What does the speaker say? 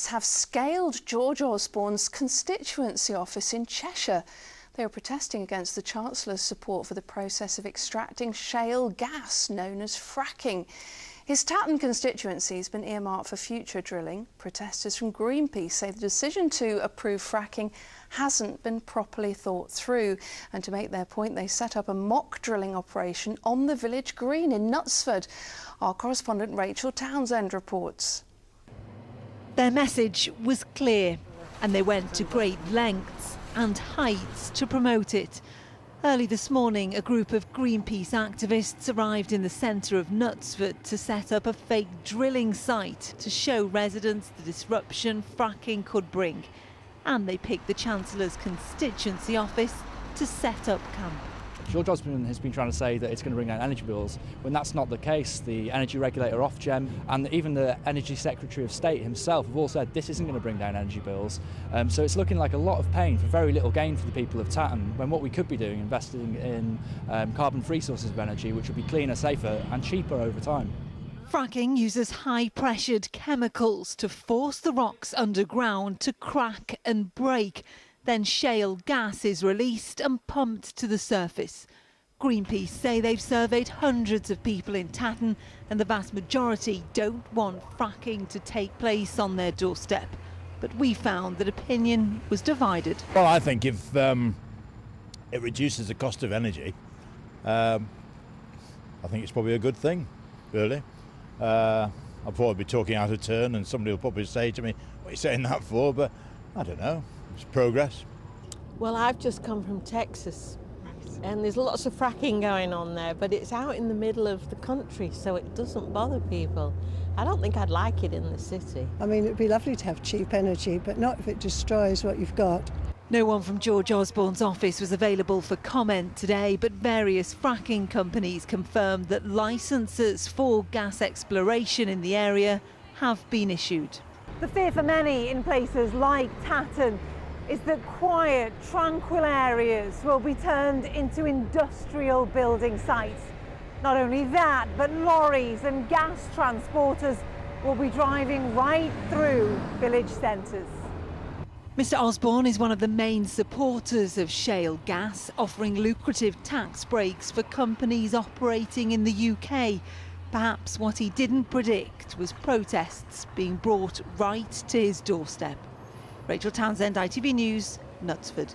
Have scaled George Osborne's constituency office in Cheshire. They are protesting against the Chancellor's support for the process of extracting shale gas known as fracking. His Tatton constituency has been earmarked for future drilling. Protesters from Greenpeace say the decision to approve fracking hasn't been properly thought through. And to make their point, they set up a mock drilling operation on the village green in Knutsford. Our correspondent Rachel Townsend reports. Their message was clear, and they went to great lengths and heights to promote it. Early this morning, a group of Greenpeace activists arrived in the centre of Knutsford to set up a fake drilling site to show residents the disruption fracking could bring. And they picked the Chancellor's constituency office to set up camp. George Osborne has been trying to say that it's going to bring down energy bills, when that's not the case. The energy regulator Ofgem and even the Energy Secretary of State himself have all said this isn't going to bring down energy bills. So it's looking like a lot of pain for very little gain for the people of Tatton, when what we could be doing, investing in carbon-free sources of energy, which would be cleaner, safer and cheaper over time. Fracking uses high-pressured chemicals to force the rocks underground to crack and break. Then shale gas is released and pumped to the surface. Greenpeace say they've surveyed hundreds of people in Tatton and the vast majority don't want fracking to take place on their doorstep. But we found that opinion was divided. Well, I think if it reduces the cost of energy, I think it's probably a good thing, really. I'll probably be talking out of turn and somebody will probably say to me, what are you saying that for? But I don't know. It's progress. Well, I've just come from Texas and there's lots of fracking going on there, but it's out in the middle of the country, so it doesn't bother people. I don't think I'd like it in the city. I mean, it'd be lovely to have cheap energy, but not if it destroys what you've got. No one from George Osborne's office was available for comment today, but various fracking companies confirmed that licences for gas exploration in the area have been issued. The fear for many in places like Tatton is that quiet, tranquil areas will be turned into industrial building sites. Not only that, but lorries and gas transporters will be driving right through village centres. Mr Osborne is one of the main supporters of shale gas, offering lucrative tax breaks for companies operating in the UK. Perhaps what he didn't predict was protests being brought right to his doorstep. Rachel Townsend, ITV News, Knutsford.